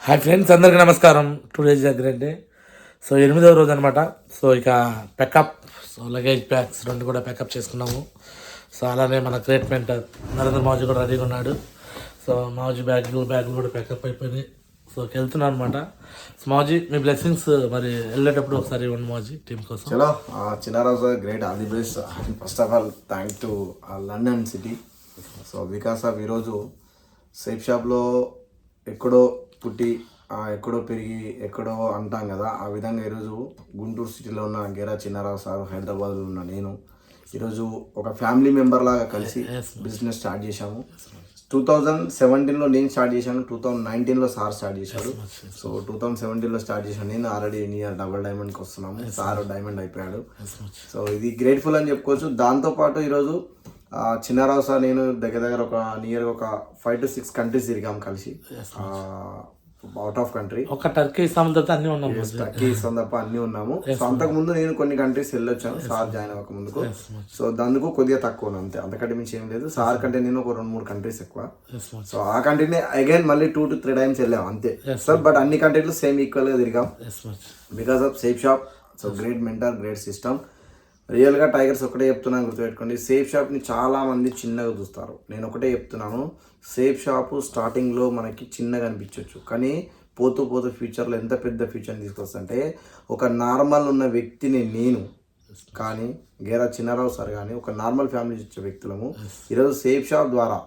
Hi friends, అందరికీ నమస్కారం. Today's great day. So 8వ రోజు అనమాట. సో ఇక ప్యాకప్, సో లగేజ్ బ్యాగ్స్ రెండు కూడా ప్యాకప్ చేసుకున్నాము. సో అలానే మన గ్రేట్ మెంటర్ నరేంద్ర మాజీ కూడా రెడీగా ఉన్నాడు. సో మాజీ బ్యాగులు కూడా ప్యాకప్ అయిపోయినాయి. సో వెళ్తున్నాను అనమాట. సో మాజీ మీ బ్లెస్సింగ్స్ మరి వెళ్ళేటప్పుడు ఒకసారి ఇవ్వండి మాజీ టీం కోసం. చలో Chinnaraju great all the best. First of all thank to London city. So because of ఈరోజు సేఫ్ షాప్లో ఎక్కడో పుట్టి ఎక్కడో పెరిగి ఎక్కడో అంటాం కదా, ఆ విధంగా ఈరోజు గుంటూరు సిటీలో ఉన్న గేరా చిన్నారావు సార్, హైదరాబాద్లో ఉన్న నేను ఈరోజు ఒక ఫ్యామిలీ మెంబర్ లాగా కలిసి బిజినెస్ స్టార్ట్ చేశాము. 2017లో నేను స్టార్ట్ చేశాను, 2019లో సార్ స్టార్ట్ చేశాడు. సో 2017లో స్టార్ట్ చేశాను నేను. ఆల్రెడీ నియర్ డబుల్ డైమండ్కి వస్తున్నాము. సార్ డైమండ్ అయిపోయాడు. సో ఇది గ్రేట్ఫుల్ అని చెప్పుకోవచ్చు. దాంతోపాటు ఈరోజు చిన్నారావు సార్ నేను దగ్గర ఒక నియర్ ఒక 5 to 6 కంట్రీస్ తిరిగాం కలిసి, అవుట్ ఆఫ్ కంట్రీ. ఒక టర్కీ తప్ప అన్నీ ఉన్నాము. టర్కీ తప్ప అన్నీ ఉన్నాము. సో అంతకు ముందు నేను కొన్ని కంట్రీస్ వెళ్ళొచ్చాను సార్ జాయిన్ అవ్వక ముందుకు. సో దానికి కొద్దిగా తక్కువ అంతే, అంతకంటే మించి ఏం లేదు. సార్ కంటే నేను ఒక 2-3 కంట్రీస్ ఎక్కువ. సో ఆ కంట్రీని అగైన్ మళ్ళీ 2 to 3 times వెళ్ళాం అంతే సార్. బట్ అన్ని కంట్రీలు సేమ్ ఈక్వల్ గా తిరిగాం because of safe shop. So great mentor, grade system. రియల్గా టైగర్స్ ఒకటే చెప్తున్నాను, గుర్తుపెట్టుకోండి. సేఫ్ షాప్ని చాలామంది చిన్నగా చూస్తారు. నేను ఒకటే చెప్తున్నాను, సేఫ్ షాపు స్టార్టింగ్లో మనకి చిన్నగా అనిపించవచ్చు, కానీ పోతూ పోతూ ఫ్యూచర్లో ఎంత పెద్ద ఫ్యూచర్ని తీసుకొస్తుంటే, ఒక నార్మల్ ఉన్న వ్యక్తిని నేను కానీ గేరా చిన్నారావు సార్ కానీ ఒక నార్మల్ ఫ్యామిలీ వచ్చే వ్యక్తులము ఈరోజు సేఫ్ షాప్ ద్వారా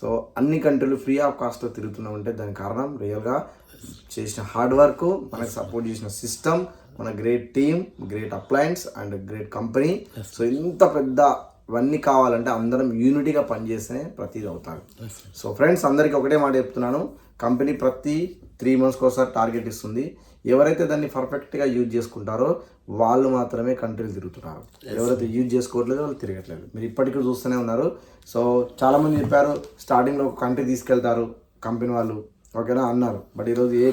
సో అన్ని కంట్రీలు ఫ్రీ ఆఫ్ కాస్ట్లో తిరుగుతున్నామంటే దానికి కారణం రియల్గా చేసిన హార్డ్ వర్క్, మనకు సపోర్ట్ చేసిన సిస్టమ్, మన great team, great appliance and great company. So ఇంత పెద్ద ఇవన్నీ కావాలంటే అందరం యూనిటీగా పనిచేస్తేనే ప్రతిదీ అవుతారు. సో ఫ్రెండ్స్, అందరికీ ఒకటే మాట చెప్తున్నాను, కంపెనీ ప్రతి 3 monthsకి ఒకసారి టార్గెట్ ఇస్తుంది. ఎవరైతే దాన్ని పర్ఫెక్ట్గా యూజ్ చేసుకుంటారో వాళ్ళు మాత్రమే కంట్రీలు తిరుగుతున్నారు. ఎవరైతే యూజ్ చేసుకోవట్లేదో వాళ్ళు తిరగట్లేదు. మీరు ఇప్పటికీ చూస్తూనే ఉన్నారు. సో చాలామంది చెప్పారు స్టార్టింగ్లో ఒక కంట్రీ తీసుకెళ్తారు కంపెనీ వాళ్ళు, ఓకేనా అన్నారు. బట్ ఈరోజు ఏ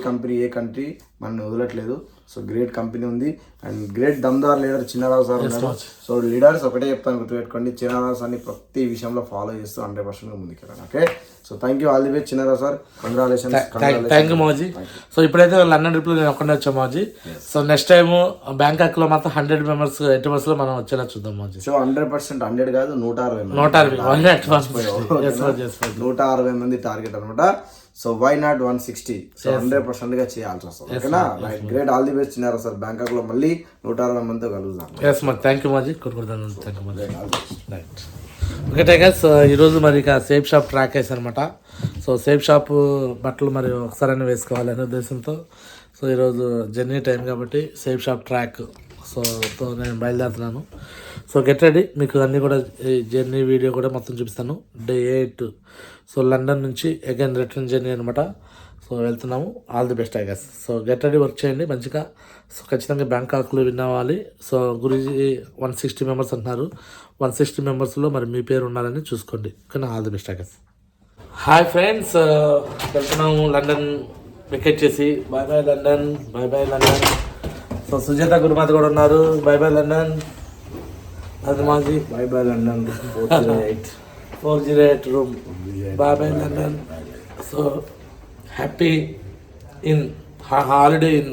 కంట్రీ మనల్ని వదలట్లేదు. సో గ్రేట్ కంపెనీ ఉంది అండ్ గ్రేట్ దమ్దార్ లీడర్ చిన్నారావు సార్ ఉన్నారు. సో లీడర్స్ ఒకటే చెప్తాను, గుర్తుపెట్టుకోండి, చిన్నారావు సార్ని ప్రతి విషయంలో ఫాలో చేస్తూ 100% ముందుకెళ్ళాను. Okay, so thank you, all the best Chinnarao sir. Congratulations. Thank you మోజీ. సో ఇప్పుడైతే లండన్ ట్రిప్లో నేను ఒక్కడే వచ్చాను మోజీ. సో నెక్స్ట్ టైం బ్యాంకాక్లో మాత్రం 100 members 80 members మనం వచ్చేలా చూద్దాం మోజీ. సో 100% 100 కాదు 160 మంది టార్గెట్ అనమాట. So why not 160? సో 100%గా చేయాల్సి వస్తుంది. ఓకేనా, right, great, all the best Chinnara sir. Bangkok లో మళ్ళీ 160 మందితో కలుగుతాం. థ్యాంక్ యూ మాజీ. ఓకే టైగర్స్, ఈరోజు మరి ఇక సేఫ్ షాప్ ట్రాక్ వేసానమాట. సో సేఫ్ షాప్ బట్టలు మరి ఒకసారైనా వేసుకోవాలనే ఉద్దేశంతో సో ఈరోజు జర్నీ టైం కాబట్టి సేఫ్ షాప్ ట్రాక్ సో నేను బయలుదేరుతున్నాను. సో గెట్ రెడీ, మీకు అన్నీ కూడా ఈ జర్నీ వీడియో కూడా మొత్తం చూపిస్తాను. Day 8 సో లండన్ నుంచి అగైన్ రిటర్న్ జర్నీ అనమాట. సో వెళ్తున్నాము. All the best I guess. So get ready, work చేయండి మంచిగా. సో ఖచ్చితంగా బ్యాంకాక్లో విన్ అవ్వాలి. సో గురించి 160 members అంటున్నారు. 160 membersలో మరి మీ పేరు ఉండాలని చూసుకోండి. కానీ all the best I guess. Hi friends, వెళ్తున్నాము లండన్ వికెట్ చేసి. Bye bye London, bye bye London. So Sujatha గురుమాత కూడా ఉన్నారు. Bye bye London. అది మాజీ bye bye London 408 room. Bye bye London. So happy in holiday in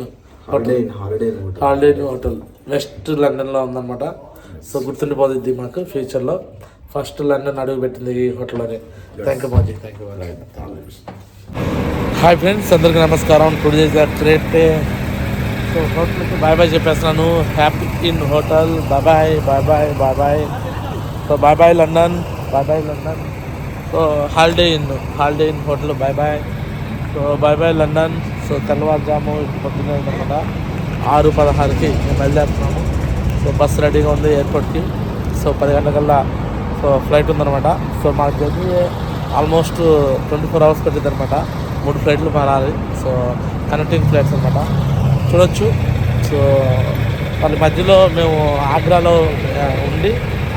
hotel west లండన్లో ఉందన్నమాట. So గుర్తుండిపోతుంది మాకు ఫ్యూచర్లో. ఫస్ట్ లండన్ అడుగు పెట్టింది ఈ హోటల్లోనే. థ్యాంక్ యూ మాజీ. Thank you. హాయ్ ఫ్రెండ్స్, అందరికీ నమస్కారం. Today's great day. సో హోటల్కి బాయ్ బాయ్ చెప్పేస్తున్నాను. Happy in hotel. Bye bye bye bye bye bye. So bye bye London, bye bye London. So Holiday in hotel. Bye bye. So bye bye London. So తెల్లవారుజాము పొద్దున్న అనమాట 6:16కి మేము బయలుదేరుతున్నాము. So bus రెడీగా ఉంది ఎయిర్పోర్ట్కి. So 10 గంటలకల్లా so flight ఉందన్నమాట. So మా జర్నీ ఆల్మోస్ట్ 24 hours పట్టింది అనమాట. 3 flights మారాలి. సో కనెక్టింగ్ ఫ్లైట్స్ అనమాట, చూడొచ్చు. సో వాళ్ళ మధ్యలో మేము ఆగ్రాలో ఉండి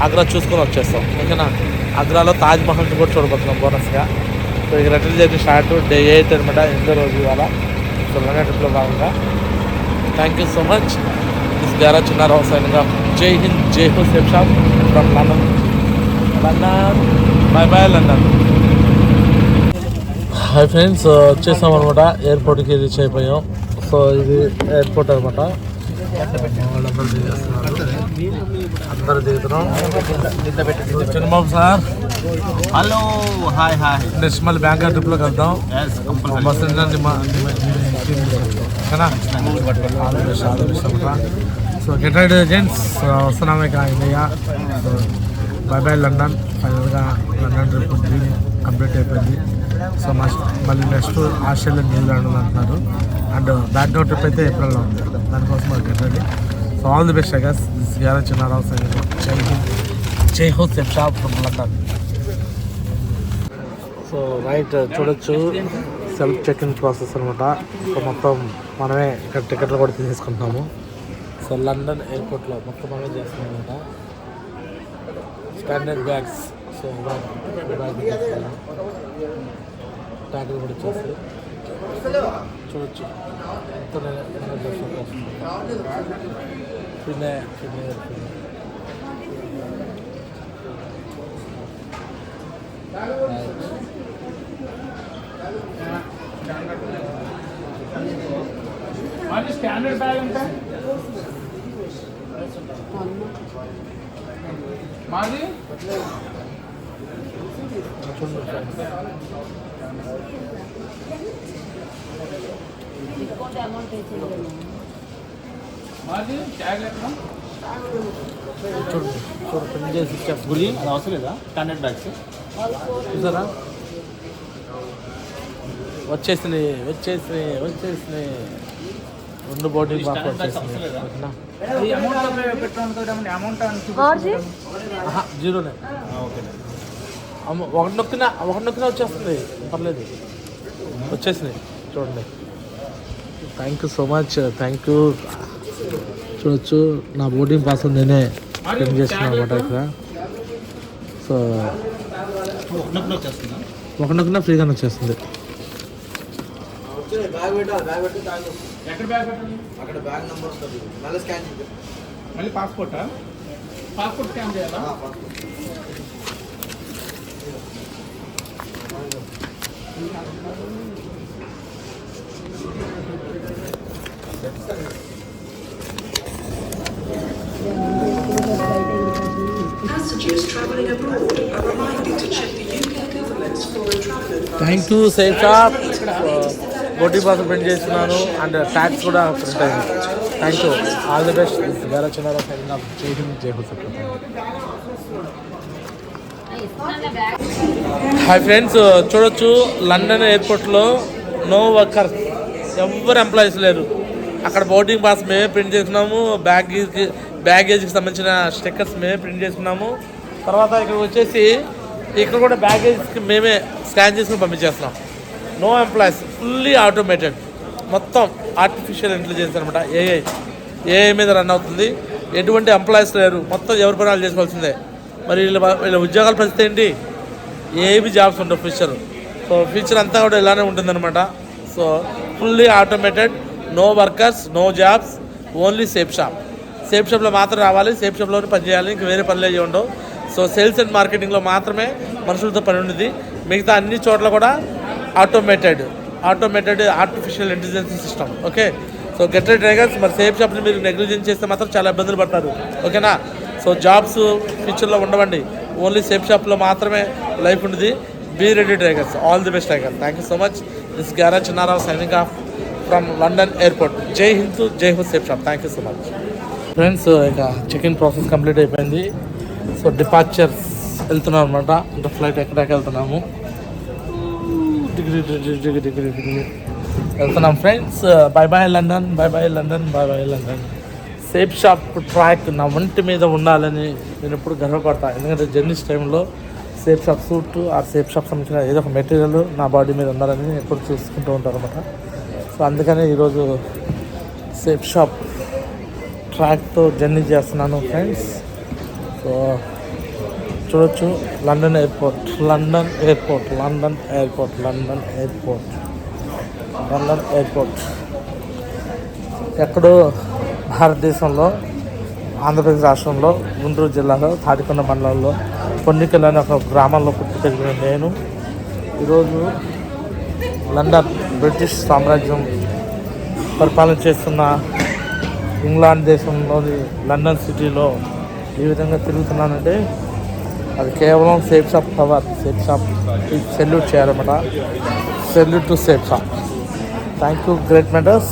ఆగ్రా చూసుకొని వచ్చేస్తాం. ఓకేనా, ఆగ్రాలో తాజ్మహల్ని కూడా చూడబోతున్నాం బోనస్గా. సో ఇక రిటర్న్ జర్నీ స్టార్ట్ Day 8 అనమాట, 8వ రోజు ఇవాళ. సో లండన్ ట్రిప్లో భాగంగా thank you so much. This గేరా చిన్నారావు సైన్గా. జై హింద్, జై హో safe shop from London. Bye bye London. Hi friends, వచ్చేసాం అనమాట. ఎయిర్పోర్ట్కి రీచ్ అయిపోయాం. సో ఇది ఎయిర్పోర్ట్ అనమాట. అందరూ దిగుతున్నాం. Chandrababu sir, hello, hi hi. Next మళ్ళీ బ్యాంకాక్ ట్రిప్లోకి వెళ్తాం. Bus so get ride gents, వస్తున్నాం ఇక India. So bye bye London. ఫైనల్గా లండన్ ట్రిప్ కంప్లీట్ అయిపోయింది. సో మళ్ళీ నెక్స్ట్ ఆస్ట్రేలియా, న్యూజిలాండ్ అంటున్నారు. అండ్ బ్యాక్గ్రౌండ్ ట్రిప్ అయితే ఏప్రిల్లో ఉంది. దానికోసం అది get ready. So all the best I guess. This garage Chinnarao Sainik. Jai Ho chef shop from London. So right, చూడొచ్చు సెల్ఫ్ చెక్ ఇన్ ప్రాసెస్ అనమాట. సో మొత్తం మనమే ఇక్కడ టికెట్లు కూడా తీసుకుంటున్నాము. సో లండన్ ఎయిర్పోర్ట్లో మొత్తం మనమే చేస్తున్నాం అనమాట. Standard bags. సో ట్యాగ్లు కూడా ఇచ్చేసి చూడొచ్చు. പിന്നെ స్టాండర్డ్ బ్యాగ్ అంటే మాది గురి అది అవసరం లేదా? స్టాండర్డ్ బ్యాగ్స్ చూసారా, వచ్చేసినాయి. రెండు బోర్డింగ్ పాస్ వచ్చేసినాయి. జీరోనే. ఒకటి నొక్కినా వచ్చేస్తుంది, పర్లేదు. వచ్చేసినాయి చూడండి. Thank you so much, thank you. చూడొచ్చు, నా బోర్డింగ్ పాస్ నేనే స్పెండ్ చేస్తున్నాను అనమాట ఇక్కడ. సో ఒక నొక్కినా ఫ్రీగానే వచ్చేస్తుంది. మళ్ళీ పాస్పోర్టా? పాస్పోర్ట్ స్కాన్ చేయాలా? Thank you safe shop. Boarding pass print చేస్తున్నాను అండ్ ట్యాక్స్ కూడా ప్రింట్ అయింది. Thank you, all the best. వేరే చిన్న జై హో. హాయ్ ఫ్రెండ్స్, చూడొచ్చు లండన్ ఎయిర్పోర్ట్లో నో వర్కర్స్, ఎవ్వరు ఎంప్లాయీస్ లేరు. అక్కడ బోర్డింగ్ పాస్ మేమే ప్రింట్ చేస్తున్నాము. బ్యాగేజ్కి సంబంధించిన స్టిక్కర్స్ మేమే ప్రింట్ చేస్తున్నాము. తర్వాత ఇక్కడ వచ్చేసి ఇక్కడ కూడా బ్యాగేజ్కి మేమే స్కాన్ చేసుకుని పంపించేస్తున్నాం. నో ఎంప్లాయీస్, ఫుల్లీ ఆటోమేటెడ్, మొత్తం ఆర్టిఫిషియల్ ఇంటెలిజెన్స్ అనమాట. ఏఐ మీద రన్ అవుతుంది. ఎటువంటి ఎంప్లాయీస్ లేరు, మొత్తం ఎవరి పనాలు చేసుకోవాల్సిందే. మరి వీళ్ళ ఉద్యోగాల పరిస్థితి ఏంటి? ఏవి జాబ్స్ ఉండవు ఫ్యూచర్. సో ఫ్యూచర్ అంతా కూడా ఇలానే ఉంటుందన్నమాట. So fully automated, no workers, no jobs, only Safe Shop. Safe షాప్లో మాత్రం రావాలి, సేఫ్ షాప్లోనే పని చేయాలి, ఇంక వేరే పనులు ఏవి ఉండవు. సో సేల్స్ అండ్ మార్కెటింగ్లో మాత్రమే మనుషులతో పని ఉండేది. మిగతా అన్ని చోట్ల కూడా automated artificial intelligence system. Okay, so get ready drivers. మరి సేఫ్ షాప్ని మీరు నెగ్లిజెన్స్ చేస్తే మాత్రం చాలా ఇబ్బందులు పడతారు. ఓకేనా? సో జాబ్స్ ఫ్యూచర్లో ఉండవండి, ఓన్లీ సేఫ్ షాప్లో మాత్రమే లైఫ్ ఉంటుంది. Be ready drivers. All the best drivers. Thank you so much. This garage Chinnarao signing off from London airport. Jai Hind, జై హో safe shop. Thank you so much friends. ఇక చెక్ ఇన్ ప్రాసెస్ కంప్లీట్ అయిపోయింది. So departures వెళ్తున్నాం అనమాట. అంటే flight ఎక్కడికి వెళ్తున్నాము, డిగ్రీ వెళ్తున్నాం friends. Bye bye London, bye bye London, bye bye London. Safe shop track నా ఒంటి మీద ఉండాలని నేను ఎప్పుడు గర్వపడతాను. ఎందుకంటే జర్నీస్ టైంలో సేఫ్ షాప్ సూట్ ఆ సేఫ్ షాప్ సంబంధించిన ఏదో ఒక మెటీరియల్ నా బాడీ మీద ఉండాలని ఎప్పుడు చూసుకుంటూ ఉంటారు అనమాట. సో అందుకనే ఈరోజు సేఫ్ షాప్ ట్రాక్తో జర్నీ చేస్తున్నాను ఫ్రెండ్స్. సో చూడొచ్చు, London airport, London airport, London airport, London airport, London airport. ఎక్కడో భారతదేశంలో ఆంధ్రప్రదేశ్ రాష్ట్రంలో గుంటూరు జిల్లాలో తాడికొండ మండలంలో పొన్నికల్ అనే ఒక గ్రామంలో పుట్టి పెరిగిన నేను ఈరోజు లండన్ బ్రిటిష్ సామ్రాజ్యం పరిపాలన చేస్తున్న ఇంగ్లాండ్ దేశంలోని లండన్ సిటీలో ఈ విధంగా తిరుగుతున్నానంటే అది కేవలం safe shop power. Safe shop salute చేయాలన్నమాట. Salute to safe shop. Thank you great mentors.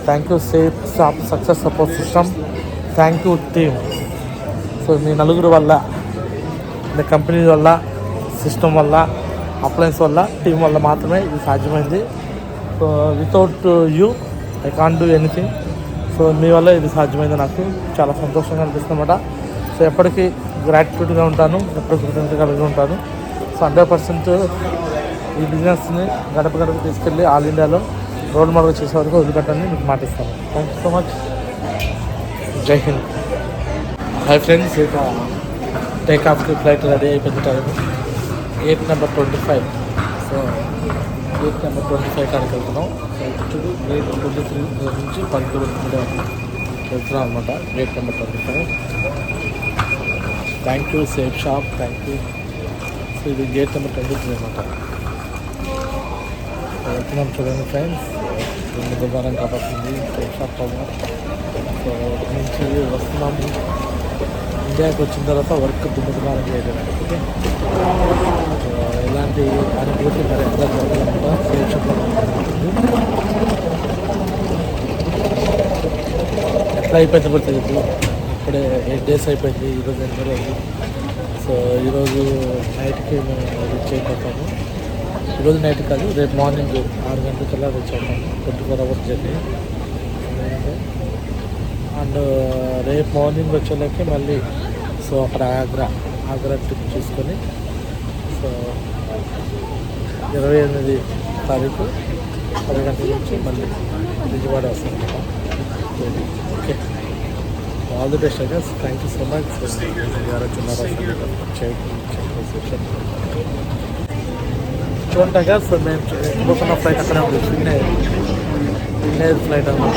Thank you safe shop success support system. Thank you team. So మీ నలుగురు వల్ల, మీ కంపెనీ వల్ల, సిస్టమ్ వల్ల, అప్లయన్స్ వల్ల, టీం వల్ల మాత్రమే ఇది సాధ్యమైంది. So without you I can't do anything. So మీ వల్ల ఇది సాధ్యమైంది. నాకు చాలా సంతోషంగా అనిపిస్తుంది అన్నమాట. సో ఎప్పటికీ గ్రాటిట్యూడ్గా ఉంటాను, ఎప్పటికీ కృతజ్ఞత కలిగి ఉంటాను. సో 100% ఈ బిజినెస్ని గడప గడప తీసుకెళ్ళి ఆల్ ఇండియాలో రోల్ మోడల్ చేసే వరకు వదిలిపెట్టని మీకు మాటిస్తాను. Thank you so much. జై హింద్. హాయ్ ఫ్రెండ్స్, ఇక టేక్ ఆఫ్కి ఫ్లైట్ రెడీ అయిపోయింది. Time 8 number 25. సో 8 నెంబర్ 25 కాడికి వెళ్తున్నాం. సో ఇప్పుడు 8 23 నుంచి 10 కిలోమీటర్ వెళ్తున్నాం అనమాట. 8 number 25. Thank you safe shop. Thank you. So ఇది గేట్ నెంబర్ 23 అనమాట. వెళ్తున్నాం చూడండి ఫ్రెండ్స్. దుబారం కాబట్టి సేఫ్ షాప్ పవర్. సో ఇక్కడి నుంచి వస్తున్నాము. ఇండియాకి వచ్చిన తర్వాత వర్క్ దుబారం చేయడం. ఓకే, ఇలాంటి అనుభూతి మరి ఎక్కడ జరగాలన్నమాట. సేఫ్ షాప్ ఎట్లా అయిపోయింది కూడా తెలియదు. ఇప్పుడే 8 days అయిపోయింది. ఈరోజు 8 రోజు. సో ఈరోజు నైట్కి మేము రీచ్ అయిపోతాము. ఈరోజు నైట్ కాదు, రేపు మార్నింగ్ 6 గంటలకల్లా రీచ్ అవుతాము. 24 hours జర్నీ. అండ్ రేపు మార్నింగ్ వచ్చేలాకి మళ్ళీ సో అక్కడ ఆగ్రా ట్రిప్ చూసుకొని సో 28 తారీఖు 10 గంటల నుంచి మళ్ళీ విజయవాడ వస్తాం. Okay, all the best. I guess. Thank you so much. చూడండి కదా. సో మేము పోతున్న ఫ్లైట్ అక్కడే ఉంది. ఫిన్నేర్ ఫ్లైట్ అనమాట.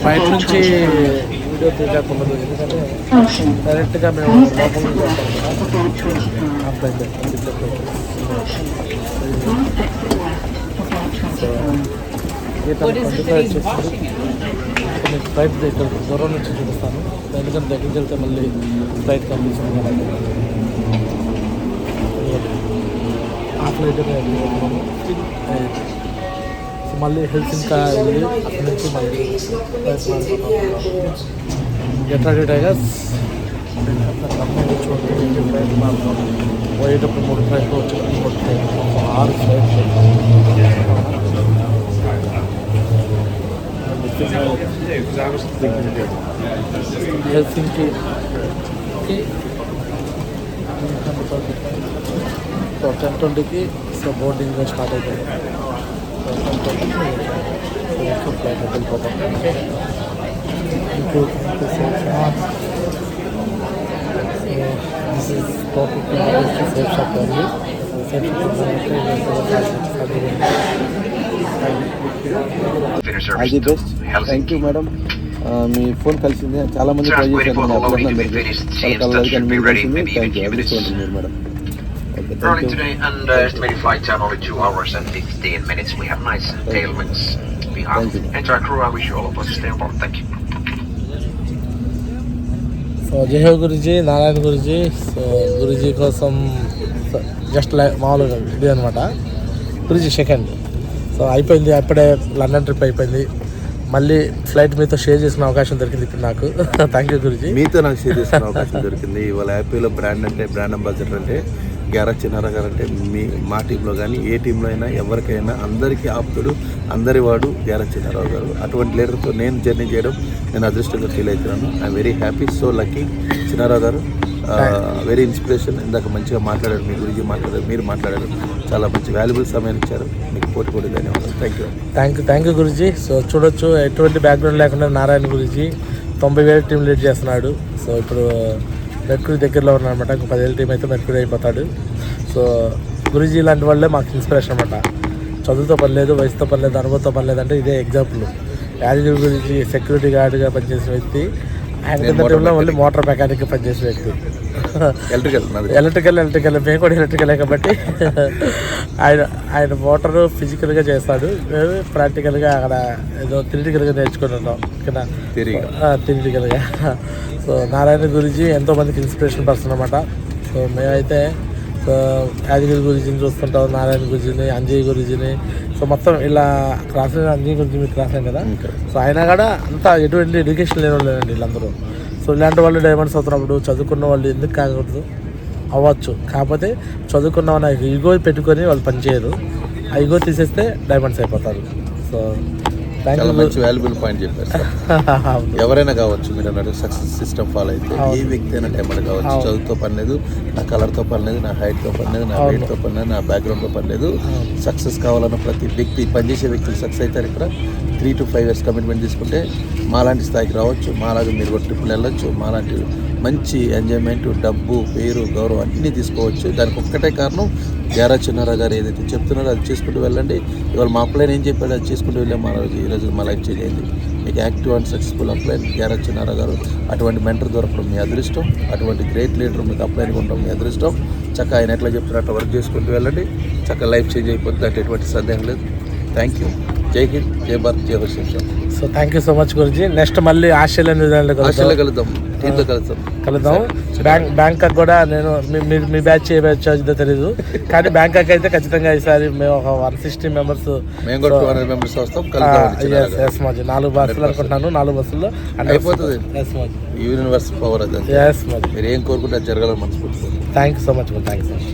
బయట నుంచి వీడియో తీయకుండా, ఎందుకంటే డైరెక్ట్గా మేము లోపల నుంచి వెళ్తాం కదా. ఆ ఫ్లైట్ వచ్చేసి మీకు ఫ్లైట్ దగ్గర దూరం నుంచి చూపిస్తాను. ఎందుకంటే దగ్గరికి వెళ్తే మళ్ళీ ఫ్లైట్ కనిపిస్తుంది కదా. ఆ ఫ్లైట్ మళ్ళీ హెల్సింకా వెళ్ళి అక్కడి నుంచి మళ్ళీ గెట్ రెడీ టైగర్స్. పోయేటప్పుడు 3 ఫ్లైట్లు వచ్చి 6 ఫ్లైట్లు. హెల్సింకి సో 10:20కి సో బోర్డింగ్ స్టార్ట్ అవుతుంది. 10:20కి ఫ్లైట్ వెళ్ళిపోతాం. ఇంకూ సేఫ్ షాప్ ఉంది. All the best. Thank you madam. మీ ఫోన్ కలిసింది. చాలా మంది ట్రై చేశారు. Madam. Rolling today and estimated flight time only 2 hours and 15 minutes. We have nice tailwinds behind. Entire crew, I wish you all a pleasant stay on board. Thank you. So జై హో Guruji, Narayana Guruji. So Guruji కోసం just మామూలుగా ఇది అనమాట. Guruji second. So అయిపోయింది. అప్పుడే London trip అయిపోయింది. మళ్ళీ ఫ్లైట్ మీతో షేర్ చేసుకునే అవకాశం దొరికింది ఇప్పుడు నాకు. Thank you Guruji. మీతో నాకు షేర్ చేసుకునే అవకాశం దొరికింది. ఇవాళ హ్యాపీలో బ్రాండ్ అంబాసిడర్ అంటే గ్యారా చిన్నారా గారు అంటే మా టీంలో కానీ ఏ టీంలో అయినా ఎవరికైనా అందరికీ ఆప్తుడు, అందరి వాడు గ్యారా చిన్నారావు గారు. అటువంటి లీడర్తో నేను జర్నీ చేయడం నేను అదృష్టంగా ఫీల్ అవుతున్నాను. I'm very happy, so lucky. Chinnarao గారు వెరీ ఇన్స్పిరేషన్. ఇందాక మంచిగా మాట్లాడారు, మీ గురించి మాట్లాడారు, మీరు మాట్లాడారు. చాలా మంచి వాల్యుబుల్ సమయం ఇచ్చారు. మీకు కోటి ధన్యవాదాలు. Thank you Guruji. సో చూడొచ్చు, ఎటువంటి బ్యాక్గ్రౌండ్ లేకుండా నారాయణ గురుజీ 90,000 టీం లీడ్ చేస్తున్నాడు. సో ఇప్పుడు మెర్క్యూరీ దగ్గరలో ఉన్నాడనమాట. ఇంకో 10,000 టీం అయితే మెర్క్యూరీ అయిపోతాడు. సో గురుజీ లాంటి వాళ్ళే మాకు ఇన్స్పిరేషన్ అనమాట. చదువుతో పని లేదు, వయసుతో పని లేదు, అనుభవంతో పని లేదంటే ఇదే ఎగ్జాంపుల్. యాదగిరి గురించి సెక్యూరిటీ గార్డ్గా పనిచేసిన వ్యక్తి, ఆయన కింద టీంలో మళ్ళీ మోటార్ మెకానిక్గా పనిచేసిన వ్యక్తి. ఎలక్ట్రికల్ మేము కూడా ఎలక్ట్రికలే కాబట్టి ఆయన మోటారు ఫిజికల్గా చేస్తాడు, మేము ప్రాక్టికల్గా అక్కడ ఏదో థియరిటికల్గా నేర్చుకుని ఉన్నాం ఇక్కడ థియరిటికల్గా. సో నారాయణ గురించి ఎంతోమందికి ఇన్స్పిరేషన్ పర్సన్ అనమాట. సో మేమైతే సో యాదగిరి గురించిని చూస్తుంటాం, నారాయణ గురించిని, అంజయ్ గురించిని. సో మొత్తం ఇలా క్లాస్ అంజయ్ గురించి మీకు క్లాస్ అయింది కదా. సో అయినా కూడా అంతా ఎటువంటి ఎడ్యుకేషన్ లేని వాళ్ళండి వీళ్ళందరూ. సో ఇలాంటి వాళ్ళు డైమండ్స్ అవుతున్నప్పుడు చదువుకున్న వాళ్ళు ఎందుకు కాకూడదు, అవ్వచ్చు. కాకపోతే చదువుకున్న వాళ్ళ ఈగో పెట్టుకొని వాళ్ళు పనిచేయరు, ఆ ఈగో తీసేస్తే డైమండ్స్ అయిపోతారు. సో చాలా మంచి వాల్యుబుల్ పాయింట్ చెప్పారు సార్. ఎవరైనా కావచ్చు, మీరు అన్నట్టు సక్సెస్ సిస్టమ్ ఫాలో అయితే ఏ వ్యక్తి అయినా డైమండ్ కావచ్చు. చదువుతో పని లేదు, నా కలర్తో పని లేదు, నా హైట్తో పని లేదు, నా వెయిట్తో పని లేదు, నా బ్యాక్గ్రౌండ్తో పని లేదు. సక్సెస్ కావాలన్న ప్రతి వ్యక్తి, పనిచేసే వ్యక్తులు సక్సెస్ అవుతారు. ఇక్కడ 3 to 5 years కమిట్మెంట్ తీసుకుంటే మాలాంటి స్థాయికి రావచ్చు. మాలాగా మీరు కూడా ట్రిప్పులు వెళ్ళొచ్చు. మాలాంటి మంచి ఎంజాయ్మెంట్, డబ్బు, పేరు, గౌరవం అన్నీ తీసుకోవచ్చు. దానికి ఒక్కటే కారణం గ్యారా చిన్నారావు గారు ఏదైతే చెప్తున్నారో అది చేసుకుంటూ వెళ్ళండి. ఇవాళ మా అప్లైన్ ఏం చెప్పాడు అది చేసుకుంటూ వెళ్ళాం. ఈరోజు మా లైఫ్ చేంజ్ అయింది. మీకు యాక్టివ్ అండ్ సక్సెస్ఫుల్ అప్లైన్ గ్యారా చిన్నారావు గారు. అటువంటి మెంటర్ దొరకడం మీ అదృష్టం, అటువంటి గ్రేట్ లీడర్ మీకు అప్లైన్ ఉండడం మీ అదృష్టం. చక్కగా ఆయన ఎట్లా చెప్తున్నారు అట్లా వర్క్ చేసుకుంటూ వెళ్ళండి. చక్కగా లైఫ్ చేంజ్ అయిపోతుంది, అంటే ఎటువంటి సందేహం లేదు. Thank you. జై హింద్, జై భారత్, జై హర్షం. So thank you so much గురించి. నెక్స్ట్ మళ్ళీ ఆస్ట్రేలియా, న్యూజిలాండ్లో కలుద్దాం. బ్యాంకాక్ కూడా నేను మీ బ్యాచ్ ఏ బ్యాచ్ అవుతుందో తెలీదు, కానీ బ్యాంకాక్ అయితే ఖచ్చితంగా ఈసారి మేము ఒక 160 members వస్తాం. 4 బస్సులు అనుకుంటున్నాను. 4 బస్సుల్లో అయిపోతుంది. యూనివర్స్ పవర్ అది. మీరు ఏం కోరుకుంటే జరగాలని మనస్ఫూర్తి. Thank you so much. Thank you so much.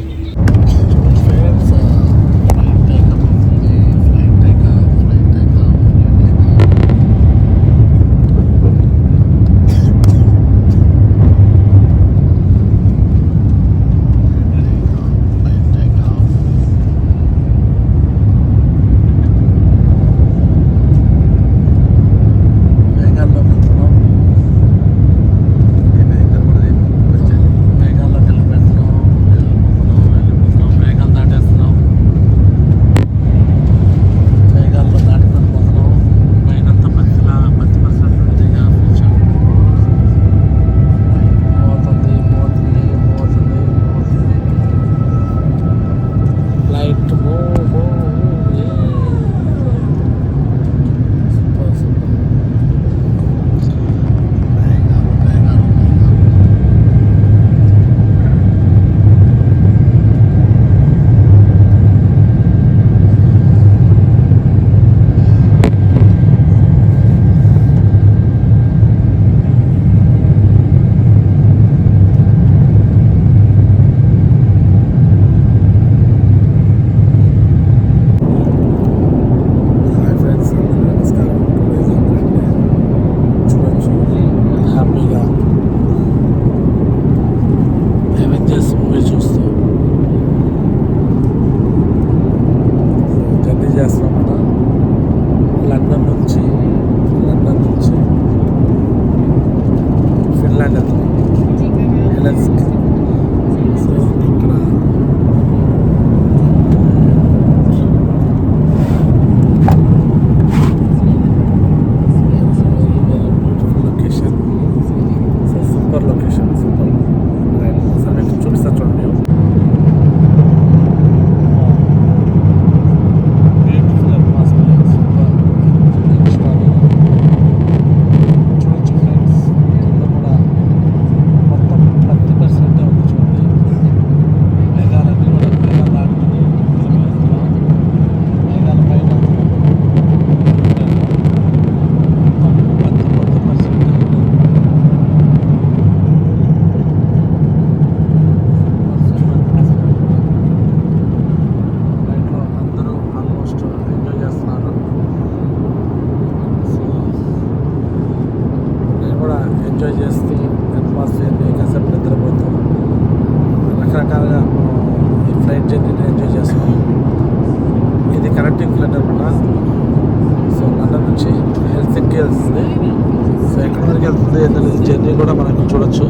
Journey కూడా మనం చూడొచ్చు.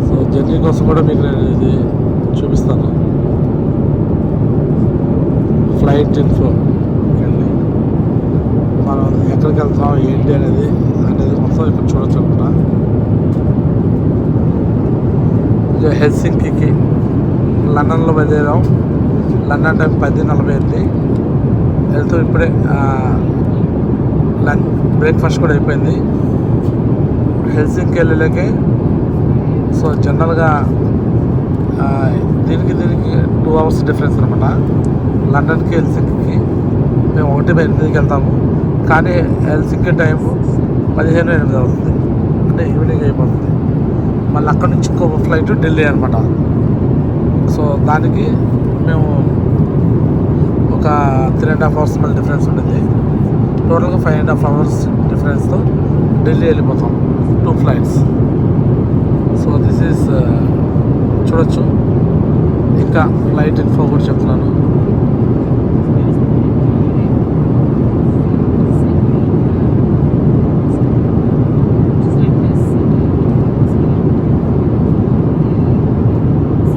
సో జర్నీ కోసం కూడా మీకు నేను ఇది చూపిస్తాను. ఫ్లైట్ ఇన్ఫో మనం ఎక్కడికి వెళ్తున్నాం ఏంటి అనేది మొత్తం ఇక్కడ చూడొచ్చు అనమాట. హెల్సింకికి లండన్లో బయలుదేరాం. లండన్ టైం 10:48 వెళ్తూ ఇప్పుడే లంచ్ బ్రేక్ఫాస్ట్ కూడా అయిపోయింది. హెల్సింకి వెళ్ళలేకే. సో జనరల్గా దీనికి 2 hours డిఫరెన్స్ అనమాట. లండన్కి హెల్సింకికి మేము 1:08కి వెళ్తాము, కానీ హెల్సింకి టైము 15:08 అవుతుంది, అంటే ఈవినింగ్ అయిపోతుంది. మళ్ళీ అక్కడి నుంచి ఇంకో ఫ్లైట్ ఢిల్లీ అనమాట. సో దానికి మేము ఒక 3.5 hours మళ్ళీ డిఫరెన్స్ ఉంటుంది. టోటల్గా 5.5 hours డిఫరెన్స్తో ఢిల్లీ వెళ్ళిపోతాం, 2 flights. సో దిస్ ఈస్ చూడొచ్చు. ఇంకా ఫ్లైట్ ఇన్ఫో కూడా చెప్తున్నాను.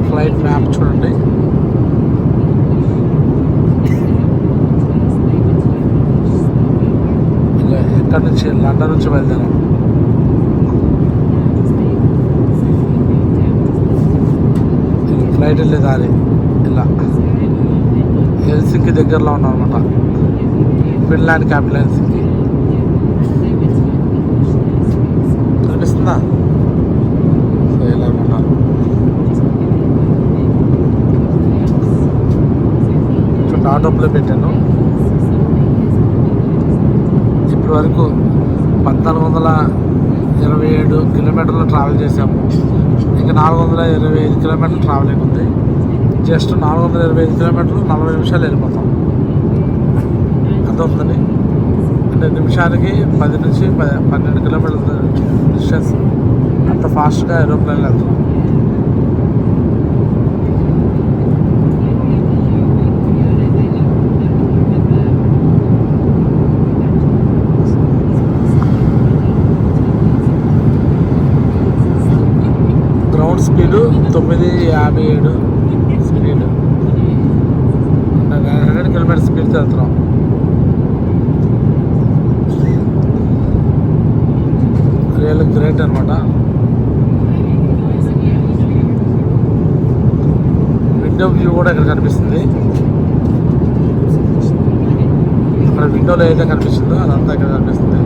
ఫ్లైట్ మ్యాప్ చూడండి. ఇలా ఎక్కడి నుంచి, లండన్ నుంచి బయలుదేరాం. ఫ్లైట్ వెళ్ళే దారి ఇలా హెల్సింకి దగ్గరలో ఉన్నాం అనమాట. Finland capital Helsinki. కనిపిస్తుందా? సో ఇలా అనమాట. చూడండి, ఆటోప్లో పెట్టాను. ఇప్పటి వరకు 1427 కిలోమీటర్లు ట్రావెల్ చేసాము. ఇంకా 425 కిలోమీటర్లు ట్రావెలింగ్ ఉంది. జస్ట్ 425 కిలోమీటర్లు 40 నిమిషాలు వెళ్ళిపోతాం. అర్థమవుతుంది. అంటే నిమిషానికి 10 నుంచి 12 కిలోమీటర్ల డిస్టెన్స్. అంత ఫాస్ట్గా ఏరోప్లేన్లో వెళ్తున్నాం. స్పీడు 9:57 స్పీడ్, 900 కిలోమీటర్ స్పీడ్తో వెళ్తున్నాం. రియల్ గ్రేట్ అనమాట. విండో వ్యూ కూడా ఇక్కడ కనిపిస్తుంది. అక్కడ విండోలో ఏదైతే కనిపిస్తుందో అదంతా ఇక్కడ కనిపిస్తుంది.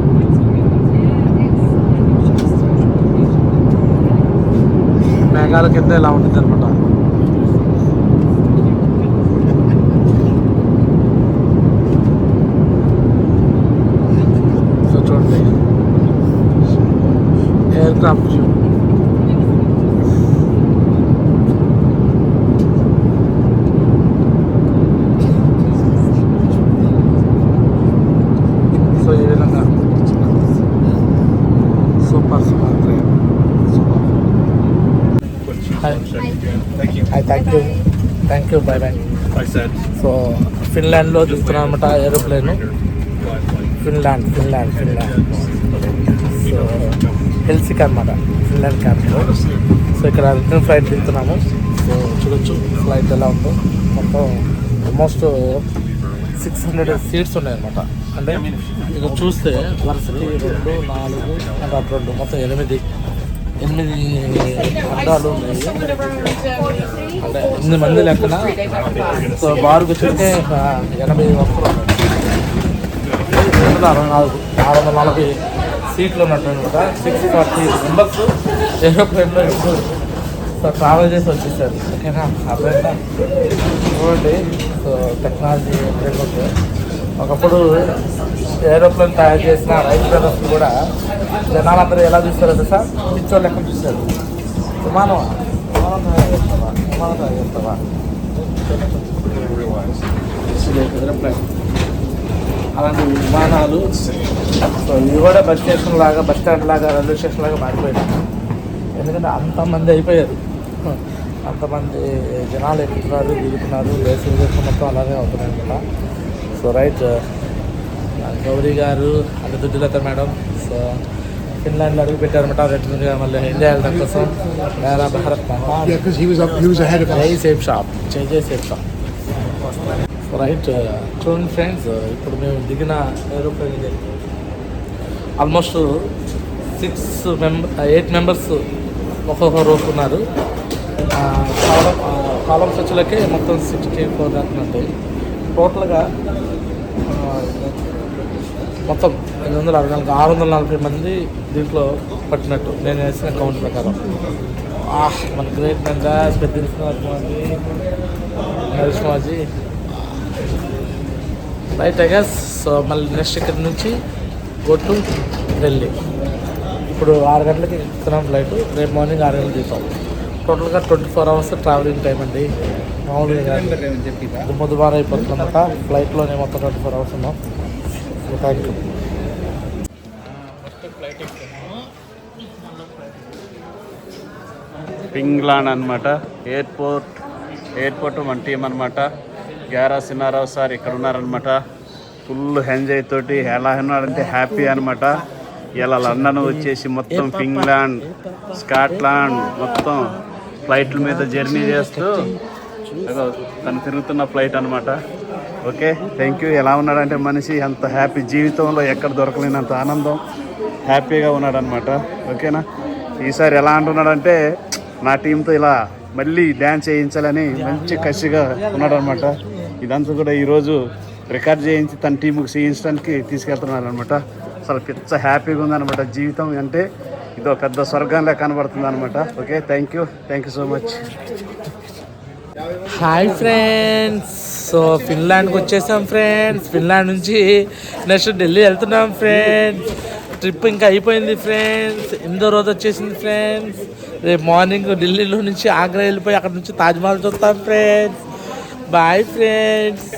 మేఘాల కింద ఇలా ఉంటుంది అనమాట. సో చూడండి, ఎయిర్ క్రాఫ్ట్ వ్యూ. సో ఈ విధంగా super train. Thank you. Bye. So ఫిన్లాండ్లో దిగుతున్నాం అనమాట ఏరోప్లేను. ఫిన్లాండ్. సో హెల్సింకి అనమాట, ఫిన్లాండ్ క్యాపిటల్. సో ఇక్కడ రిటర్న్ ఫ్లైట్ దిగుతున్నాము. సో చూడొచ్చు ఫ్లైట్ ఎలా ఉందో. మొత్తం ఆల్మోస్ట్ 600 సీట్స్ ఉన్నాయన్నమాట. అంటే ఇక చూస్తే వరుసకి 2, 4, 2 మొత్తం 8 అడ్డాలు ఉన్నాయి. అంటే 8 మంది లెక్కన. సో బారుకు వచ్చి 80 వస్తువులు ఉన్నాయి. 640 సీట్లు ఉన్నట్టు అనమాట. 640 మెంబర్స్ ఏరోప్లేన్లో ఇప్పుడు సో ట్రావెల్ చేసి వచ్చేసారు. ఓకేనా, అర్థమైందా? చూడండి, సో టెక్నాలజీ ఎప్పుడైతే ఒకప్పుడు ఏరోప్లేన్ తయారు చేసిన రైతు బ్రదర్స్ కూడా జనాలందరూ ఎలా చూస్తారంటే సార్, పిచ్చోళ్ళు లెక్క చూస్తారు. విమానం తయారు చేస్తావా? ఏరోప్లేన్ అలాంటి విమానాలు. సో ఇవి కూడా బస్ స్టేషన్ లాగా, బస్ స్టాండ్ లాగా, రైల్వే స్టేషన్ లాగా మారిపోయినాయి. ఎందుకంటే అంతమంది అయిపోయారు. అంతమంది జనాలు ఎక్కుతున్నారు, దిగుతున్నారు, దేశం మొత్తం అలాగే అవుతున్నాయి అనమాట. సో రైట్, గౌరీ గారు అంటే దుడ్డులత మేడం సో ఫిన్లాండ్లో అడుగు పెట్టారనమాట. రిటర్న్గా మళ్ళీ ఇండియా వెళ్ళడం కోసం మేరా భారత్ జై సేఫ్ షాప్. సో రైట్, చూడండి ఫ్రెండ్స్, ఇప్పుడు మేము దిగిన ఏరోప్లేన్ ఇది. ఆల్మోస్ట్ 8 మెంబర్స్ ఒక్కొక్క రోప్ ఉన్నారు. కాలమ్స్ వచ్చేలకి మొత్తం 64 దాకా ఉంటాయి. టోటల్గా మొత్తం 640 మంది దీంట్లో పట్టినట్టు నేను వేసిన కౌంట్ ప్రకారం. మన గ్రేట్ నంగా పెద్ద నరసింహాజీ రైట్ ఐ గెస్. సో మళ్ళీ నెక్స్ట్ ఇక్కడి నుంచి గో టు ఢిల్లీ. ఇప్పుడు 6 గంటలకి ఎక్కుతున్నాం ఫ్లైట్, రేపు మార్నింగ్ 6 గంటలకు తీసాం. టోటల్గా 24 అవర్స్ ట్రావెలింగ్ టైం అండి, మామూలుగా బుధవారం అయిపోతుందన్నమాట. ఫ్లైట్లోనే మొత్తం 24 అవర్స్ ఉన్నాం. So thank you. పింగ్లాన్ అనమాట ఎయిర్పోర్ట్ మన టీం అనమాట. గ్యారా సినారావు సార్ ఇక్కడ ఉన్నారనమాట. ఫుల్ ఎంజాయ్ తోటి ఎలా ఉన్నాడంటే హ్యాపీ అనమాట. ఇలా లండన్ వచ్చేసి మొత్తం ఫిన్లాండ్, స్కాట్లాండ్ మొత్తం ఫ్లైట్ల మీద జర్నీ చేస్తూ తను తిరుగుతున్న ఫ్లైట్ అనమాట. Okay, thank you. ఎలా ఉన్నాడంటే మనిషి అంత హ్యాపీ, జీవితంలో ఎక్కడ దొరకలేనంత ఆనందం, హ్యాపీగా ఉన్నాడనమాట. ఓకేనా, ఈసారి ఎలా అంటున్నాడంటే నా టీంతో ఇలా మళ్ళీ డ్యాన్స్ చేయించాలని మంచి కసిగా ఉన్నాడనమాట. ఇదంతా కూడా ఈరోజు రికార్డ్ చేయించి తన టీముకి చేయించడానికి తీసుకెళ్తున్నాడు అనమాట. అసలు పిచ్చ హ్యాపీగా ఉందన్నమాట. జీవితం అంటే ఇదో పెద్ద స్వర్గంలా కనబడుతుంది అనమాట. Okay, thank you so much. Hi friends, so ఫిన్లాండ్కి వచ్చేసాం ఫ్రెండ్స్. ఫిన్లాండ్ నుంచి నెక్స్ట్ ఢిల్లీ వెళ్తున్నాం ఫ్రెండ్స్. ట్రిప్ ఇంకా అయిపోయింది ఫ్రెండ్స్. 8వ రోజు వచ్చేసింది ఫ్రెండ్స్. రేపు మార్నింగ్ ఢిల్లీలో నుంచి ఆగ్రా వెళ్ళిపోయి అక్కడ నుంచి తాజ్మహల్ చూస్తాం ఫ్రెండ్స్. Bye friends.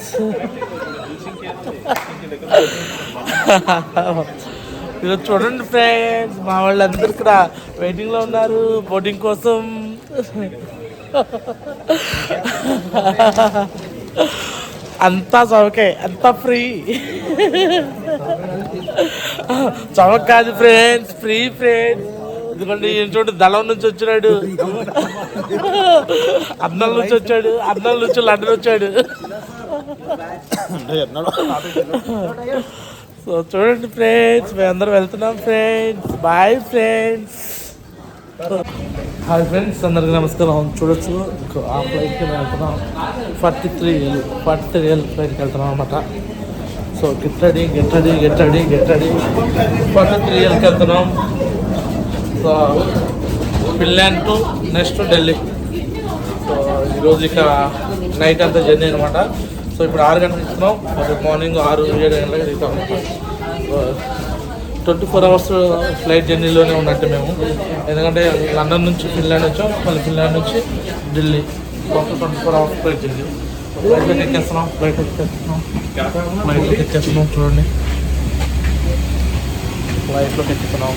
ఈరోజు చూడండి ఫ్రెండ్స్, మా వాళ్ళందరూ ఇక్కడ వెయిటింగ్లో ఉన్నారు బోటింగ్ కోసం. అంతా చవకే, అంతా ఫ్రీ. చవక కాదు ఫ్రెండ్స్, ఫ్రీ ఫ్రెండ్స్. ఎందుకంటే ఈయన చూడు దళం నుంచి వచ్చినాడు, అన్నల నుంచి వచ్చాడు, అన్నల నుంచి లండన్ వచ్చాడు. సో చూడండి ఫ్రెండ్స్, మేము అందరం వెళ్తున్నాం friends. Bye friends. Hi friends, అందరికీ నమస్కారం. చూడొచ్చు ఆ ఫ్లైట్కి మేము వెళ్తున్నాం. 43L ఫ్లైట్కి వెళ్తున్నాం అనమాట. సో గెట్ రెడీ 43Lకి వెళ్తున్నాం. So Finland to next Delhi. So ఈరోజు ఇక నైట్ అంతా జర్నీ అనమాట. సో ఇప్పుడు 6 గంటలకు ఇస్తున్నాం, రేపు మార్నింగ్ 6-7 గంటలకు దిగుతాం అనమాట. 24 అవర్స్ ఫ్లైట్ జర్నీలోనే ఉన్నట్టు మేము. ఎందుకంటే లండన్ నుంచి ఫిన్లాండ్ వచ్చాం, మళ్ళీ ఫిన్లాండ్ నుంచి ఢిల్లీ, మొత్తం 24 అవర్స్ ఫ్లైట్ జర్నీ. ఫ్లైట్లోకి ఎక్కేస్తున్నాం చూడండి, ఫ్లైట్లోకి ఎక్కుతున్నాం.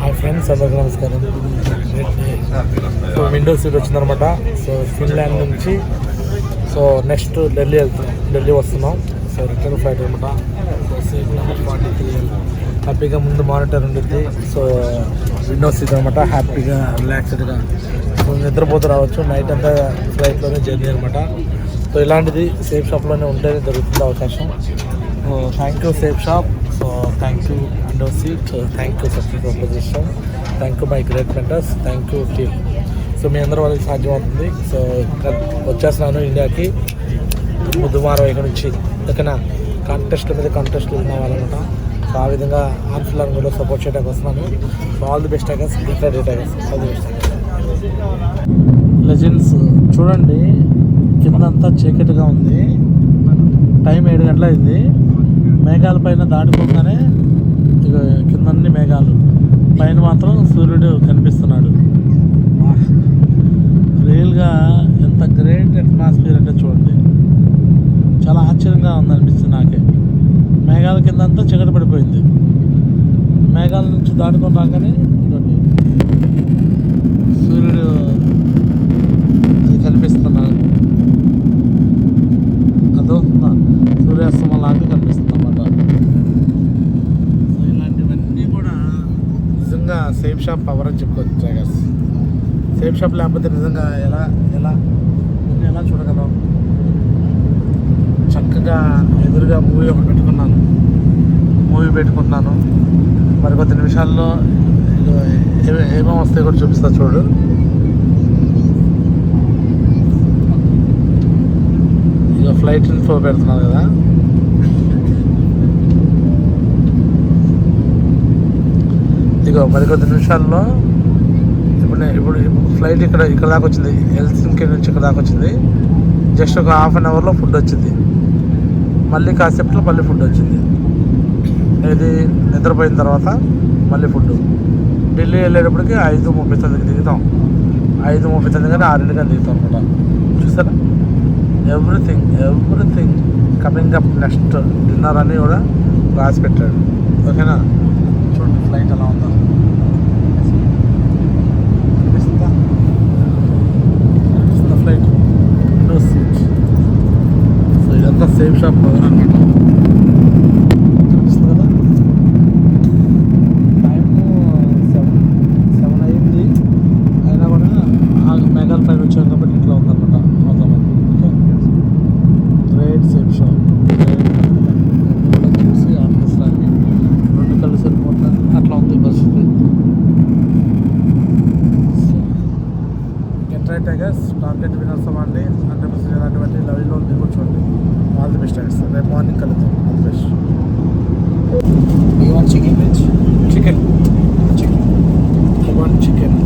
హాయ్ ఫ్రెండ్స్, అందరికీ నమస్కారం. సో విండో సీట్ వచ్చిందనమాట. సో ఫిన్లాండ్ నుంచి సో నెక్స్ట్ ఢిల్లీ వస్తున్నాం. సో రిటర్న్ ఫ్లైట్ అనమాట. So seat number 43L. హ్యాపీగా ముందు మానిటర్ ఉంటుంది. సో విండో సీట్ అనమాట. హ్యాపీగా రిలాక్స్డ్గా నిద్రపోతూ రావచ్చు. నైట్ అంతా ఫ్లైట్లోనే జర్నీ అనమాట. సో ఇలాంటిది సేఫ్ షాప్లోనే ఉంటేనే దొరుకుతుంది అవకాశం. Thank you safe shop. So thank you window seat. Thank you success proposition. Thank you my great mentors. Thank you team. So మీ అందరూ వాళ్ళకి సాధ్యమవుతుంది. సో వచ్చేస్తున్నాను ఇండియాకి బుధవారం ఇక్కడ నుంచి. ఓకేనా, కాంటెస్ట్ల మీద కాంటెస్ట్లు ఉన్న వాళ్ళనమాట. సో ఆ విధంగా ఆన్ఫిల్లాన్ కూడా సపోర్ట్ చేయడానికి వస్తున్నాను. So all the best I guess, all the best legends. చూడండి కిందంతా చీకటిగా ఉంది. టైం 7 గంటలు అయింది. మేఘాల పైన దాటుకోగానే ఇక కిందన్ని మేఘాలు, పైన మాత్రం సూర్యుడు కనిపిస్తున్నాడు. రియల్గా ఎంత గ్రేట్ అట్మాస్ఫియర్ అంటే చూడండి, చాలా ఆశ్చర్యంగా ఉందనిపిస్తుంది నాకే. మేఘాల కింద అంతా చీకటి పడిపోయింది. మేఘాల నుంచి దాటుకొని రాగానే ఇదండి సూర్యుడు అది కనిపిస్తున్నాడు. అదో సూర్యాస్తమం లాంటివి కనిపిస్తుంది అన్నమాట. సో ఇలాంటివన్నీ కూడా నిజంగా సేఫ్ షాప్ పవర్ అని చెప్పుకోవచ్చు. జగస్ సేఫ్ షాప్ లేకపోతే నిజంగా ఎలా చూడగలం. చక్కగా ఎదురుగా మూవీ పెట్టుకున్నాను. మరికొద్ది నిమిషాల్లో ఏమేమి వస్తాయి కూడా చూపిస్తా చూడు. ఇక ఫ్లైట్ ఇన్ఫో పెడుతున్నావు కదా. ఇదిగో మరికొద్ది నిమిషాల్లో ఇప్పుడు ఫ్లైట్ ఇక్కడ దాకా వచ్చింది. హెల్సింకి నుంచి ఇక్కడ దాకా వచ్చింది. జస్ట్ ఒక హాఫ్ అన్ అవర్లో ఫుడ్ వచ్చింది. మళ్ళీ కాసేపట్లో మళ్ళీ ఫుడ్ వచ్చింది. ఇది నిద్రపోయిన తర్వాత మళ్ళీ ఫుడ్. ఢిల్లీ వెళ్ళేటప్పటికి 5:39కి దిగుతాం. 5:39 కానీ 6 దిగుతాం అనమాట. చూస్తారా, everything coming up. Next dinner అని కూడా రాసి పెట్టాడు. ఓకేనా, చూడండి ఫ్లైట్ ఎలా ఉందో. Flight window seat. సో ఇదంతా సేఫ్ షాప్ అనమాట. చూపిస్తుంది కదా, టైము 7 అయింది. అయినా కూడా మెగా ఫ్లైట్ వచ్చాం కాబట్టి ఇట్లా ఉందన్నమాట మొత్తం. Great safe shop. కూడా చూసి ఆఫీస్లాగి 2 కళ్ళు సరిపోతుంది. అట్లా ఉంది పరిస్థితి. గెట్ టైగర్స్ టార్గెట్ వినర్స్ అవ్వండి. 100% ఇలాంటివన్నీ లవ్లో కూర్చోండి. All the best tigers. రేపు మార్నింగ్ కలుద్దాం. All the best. You want chicken veg? Chicken I want chicken.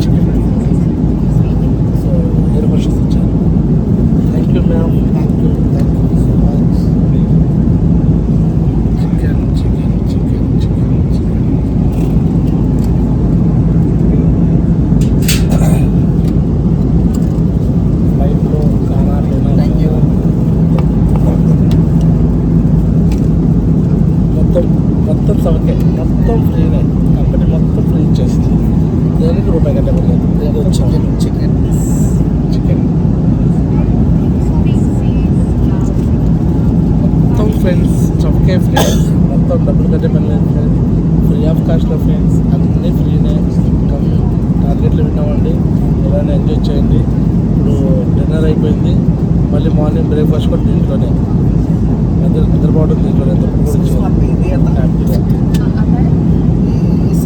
So air versions వచ్చాను. Thank you ma'am. Thank you so much. Chicken ఫ్లైట్లో కారాలు. Thank you. మొత్తం సవకే, మొత్తం ఫ్రీనే. కంపెనీ మొత్తం ఫ్రీ ఇచ్చేస్తుంది. దేనికి రూపాయి కట్టబడలేదు. చికెన్ మొత్తం ఫ్రెండ్స్, చవకే ఫ్రెండ్స్, మొత్తం డబ్బులు కట్టే పని లేదు ఫ్రెండ్స్. ఫ్రీ ఆఫ్ కాస్ట్లో ఫ్రెండ్స్, అన్నీ ఫ్రీనే. టార్గెట్లు విన్నామండి. ఎవరైనా ఎంజాయ్ చేయండి. ఇప్పుడు డిన్నర్ అయిపోయింది. మళ్ళీ మార్నింగ్ బ్రేక్ఫాస్ట్ కూడా దీంట్లోనే.